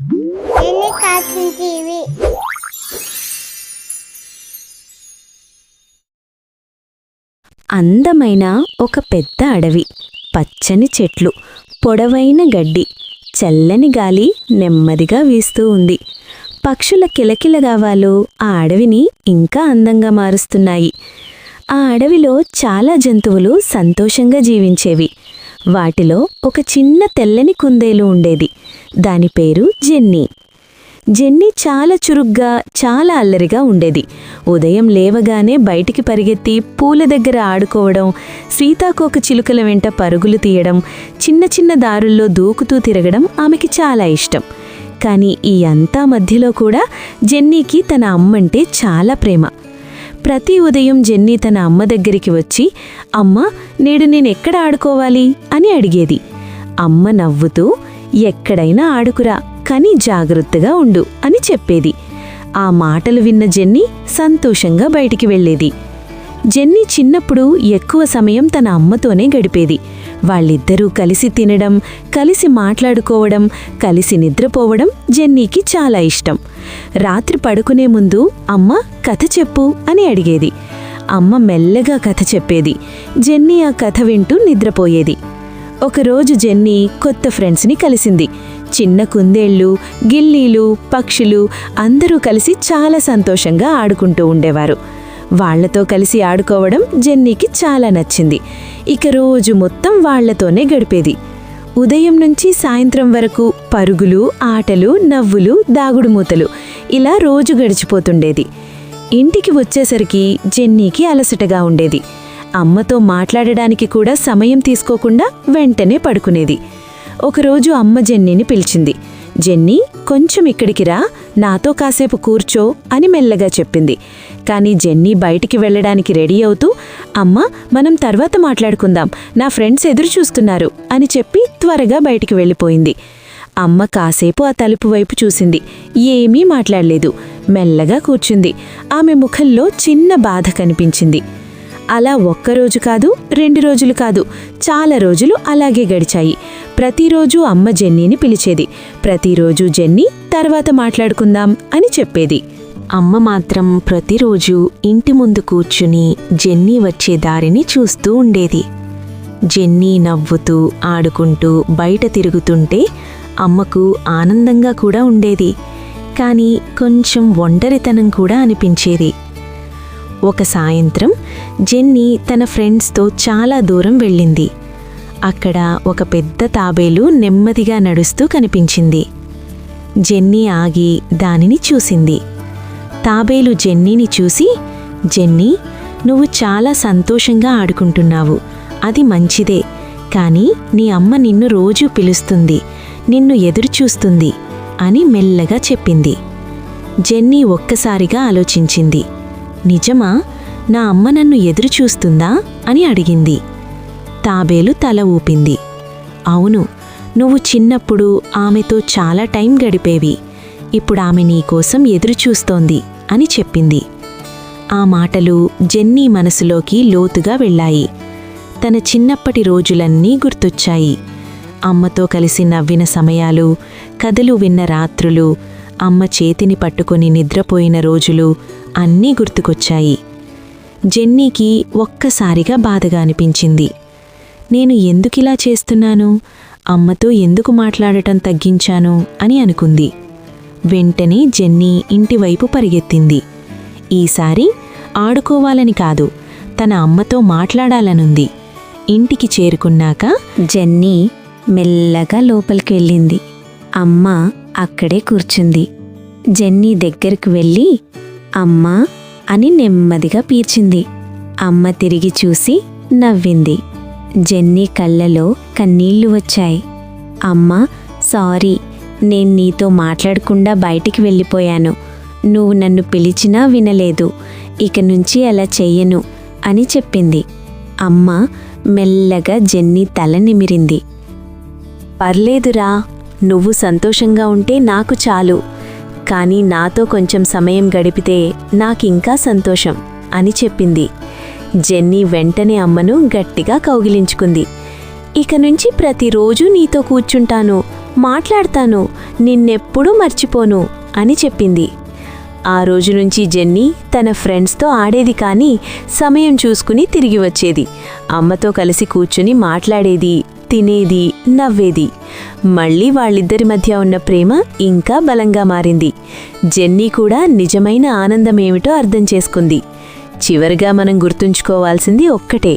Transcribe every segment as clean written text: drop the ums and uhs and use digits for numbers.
ఎన్ని cartoon TV. అందమైన ఒక పెద్ద అడవి, పచ్చని చెట్లు, పొడవైన గడ్డి, చల్లని గాలి నెమ్మదిగా వీస్తూ ఉంది. పక్షుల కిలకిలగావాలు ఆ అడవిని ఇంకా అందంగా మారుస్తున్నాయి. ఆ అడవిలో చాలా జంతువులు సంతోషంగా జీవించేవి. వాటిలో ఒక చిన్న తెల్లని కుందేలు ఉండేది. దాని పేరు జెన్నీ. జెన్నీ చాలా చురుగ్గా, చాలా అల్లరిగా ఉండేది. ఉదయం లేవగానే బయటికి పరిగెత్తి పూల దగ్గర ఆడుకోవడం, సీతాకోక చిలుకల వెంట పరుగులు తీయడం, చిన్న చిన్న దారుల్లో దూకుతూ తిరగడం ఆమెకి చాలా ఇష్టం. కానీ ఈ అంతా మధ్యలో కూడా జెన్నీకి తన అమ్మంటే చాలా ప్రేమ. ప్రతి ఉదయం జెన్నీ తన అమ్మ దగ్గరికి వచ్చి, "అమ్మ, నేడు నేనెక్కడ ఆడుకోవాలి?" అని అడిగేది. అమ్మ నవ్వుతూ, "ఎక్కడైనా ఆడుకురా, కానీ జాగ్రత్తగా ఉండు" అని చెప్పేది. ఆ మాటలు విన్న జెన్నీ సంతోషంగా బయటికి వెళ్ళేది. జెన్నీ చిన్నప్పుడు ఎక్కువ సమయం తన అమ్మతోనే గడిపేది. వాళ్ళిద్దరూ కలిసి తినడం, కలిసి మాట్లాడుకోవడం, కలిసి నిద్రపోవడం జెన్నీకి చాలా ఇష్టం. రాత్రి పడుకునే ముందు, "అమ్మ, కథ చెప్పు" అని అడిగేది. అమ్మ మెల్లగా కథ చెప్పేది. జెన్నీ ఆ కథ వింటూ నిద్రపోయేది. ఒకరోజు జెన్నీ కొత్త ఫ్రెండ్స్ని కలిసింది. చిన్న కుందేళ్ళు, గిల్లీలు, పక్షులు అందరూ కలిసి చాలా సంతోషంగా ఆడుకుంటూ ఉండేవారు. వాళ్లతో కలిసి ఆడుకోవడం జెన్నీకి చాలా నచ్చింది. ఇక రోజు మొత్తం వాళ్లతోనే గడిపేది. ఉదయం నుంచి సాయంత్రం వరకు పరుగులు, ఆటలు, నవ్వులు, దాగుడుమూతలు ఇలా రోజు గడిచిపోతుండేది. ఇంటికి వచ్చేసరికి జెన్నీకి అలసటగా ఉండేది. అమ్మతో మాట్లాడడానికి కూడా సమయం తీసుకోకుండా వెంటనే పడుకునేది. ఒకరోజు అమ్మ జెన్నీని పిలిచింది. "జెన్నీ, కొంచెం ఇక్కడికి రా, నాతో కాసేపు కూర్చో" అని మెల్లగా చెప్పింది. కానీ జెన్నీ బయటికి వెళ్ళడానికి రెడీ అవుతూ, "అమ్మా, మనం తర్వాత మాట్లాడుకుందాం, నా ఫ్రెండ్స్ ఎదురు చూస్తున్నారు" అని చెప్పి త్వరగా బయటికి వెళ్ళిపోయింది. అమ్మ కాసేపు ఆ తలుపు వైపు చూసింది. ఏమీ మాట్లాడలేదు. మెల్లగా కూర్చుంది. ఆమె ముఖంలో చిన్న బాధ కనిపించింది. అలా ఒక్కరోజు కాదు, 2 రోజులు కాదు, చాలా రోజులు అలాగే గడిచాయి. ప్రతిరోజు అమ్మ జెన్నీని పిలిచేది. ప్రతిరోజు జెన్నీ తర్వాత మాట్లాడుకుందాం అని చెప్పేది. అమ్మ మాత్రం ప్రతిరోజు ఇంటి ముందు కూర్చుని జెన్నీ వచ్చే దారిని చూస్తూ ఉండేది. జెన్నీ నవ్వుతూ, ఆడుకుంటూ బయట తిరుగుతుంటే అమ్మకు ఆనందంగా కూడా ఉండేది. కానీ కొంచెం ఒంటరితనం కూడా అనిపించేది. ఒక సాయంత్రం జెన్నీ తన ఫ్రెండ్స్తో చాలా దూరం వెళ్ళింది. అక్కడ ఒక పెద్ద తాబేలు నెమ్మదిగా నడుస్తూ కనిపించింది. జెన్నీ ఆగి దానిని చూసింది. తాబేలు జెన్నీని చూసి, "జెన్నీ, నువ్వు చాలా సంతోషంగా ఆడుకుంటున్నావు. అది మంచిదే. కానీ నీ అమ్మ నిన్ను రోజూ పిలుస్తుంది, నిన్ను ఎదురుచూస్తుంది" అని మెల్లగా చెప్పింది. జెన్నీ ఒక్కసారిగా ఆలోచించింది. "నిజమా? నా అమ్మ నన్ను ఎదురుచూస్తుందా?" అని అడిగింది. తాబేలు తల ఊపింది. "అవును, నువ్వు చిన్నప్పుడు ఆమెతో చాలా టైం గడిపేవి. ఇప్పుడు ఆమె నీకోసం ఎదురుచూస్తోంది" అని చెప్పింది. ఆ మాటలు జెన్నీ మనసులోకి లోతుగా వెళ్ళాయి. తన చిన్నప్పటి రోజులన్నీ గుర్తొచ్చాయి. అమ్మతో కలిసి నవ్విన సమయాలు, కథలు విన్న రాత్రులు, అమ్మ చేతిని పట్టుకొని నిద్రపోయిన రోజులు అన్నీ గుర్తుకొచ్చాయి. జెన్నీకి ఒక్కసారిగా బాధగా అనిపించింది. నేను ఎందుకిలా చేస్తున్నాను? అమ్మతో ఎందుకు మాట్లాడటం తగ్గించాను అని అనుకుంది. వెంటనే జెన్నీ ఇంటివైపు పరిగెత్తింది. ఈసారి ఆడుకోవాలని కాదు, తన అమ్మతో మాట్లాడాలనుంది. ఇంటికి చేరుకున్నాక జెన్నీ మెల్లగా లోపలికి వెళ్ళింది. అమ్మ అక్కడే కూర్చుంది. జెన్నీ దగ్గరికి వెళ్ళి, "అమ్మా" అని నెమ్మదిగా పీల్చింది. అమ్మ తిరిగి చూసి నవ్వింది. జెన్నీ కళ్ళలో కన్నీళ్లు వచ్చాయి. "అమ్మా, సారీ, నేను నీతో మాట్లాడకుండా బయటికి వెళ్ళిపోయాను. నువ్వు నన్ను పిలిచినా వినలేదు. ఇక నుంచి అలా చెయ్యను" అని చెప్పింది. అమ్మ మెల్లగా జెన్నీ తల నిమిరింది. "పర్లేదురా, నువ్వు సంతోషంగా ఉంటే నాకు చాలు. కానీ నాతో కొంచెం సమయం గడిపితే నాకింకా సంతోషం" అని చెప్పింది. జెన్నీ వెంటనే అమ్మను గట్టిగా కౌగిలించుకుంది. "ఇక నుంచి ప్రతిరోజూ నీతో కూర్చుంటాను. మాట్లాడతాను, నిన్నెప్పుడూ మర్చిపోను అని చెప్పింది. ఆ రోజు నుంచి జెన్నీ తన ఫ్రెండ్స్తో ఆడేది, కానీ సమయం చూసుకుని తిరిగి వచ్చేది. అమ్మతో కలిసి కూర్చుని మాట్లాడేది, తినేది, నవ్వేది. మళ్ళీ వాళ్ళిద్దరి మధ్య ఉన్న ప్రేమ ఇంకా బలంగా మారింది. జెన్నీ కూడా నిజమైన ఆనందమేమిటో అర్థం చేసుకుంది. చివరిగా మనం గుర్తుంచుకోవాల్సింది ఒక్కటే: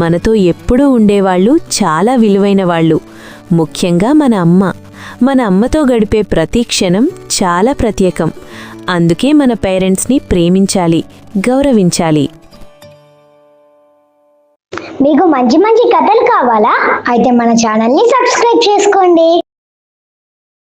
మనతో ఎప్పుడూ ఉండేవాళ్ళు చాలా విలువైన వాళ్ళు. ముఖ్యంగా మన అమ్మ. మన అమ్మతో గడిపే ప్రతి క్షణం చాలా ప్రత్యేకం. అందుకే మన పేరెంట్స్ని ప్రేమించాలి, గౌరవించాలి. మీకు మంచి మంచి కథలు కావాలా? అయితే మన ఛానల్ని సబ్స్క్రైబ్ చేసుకోండి.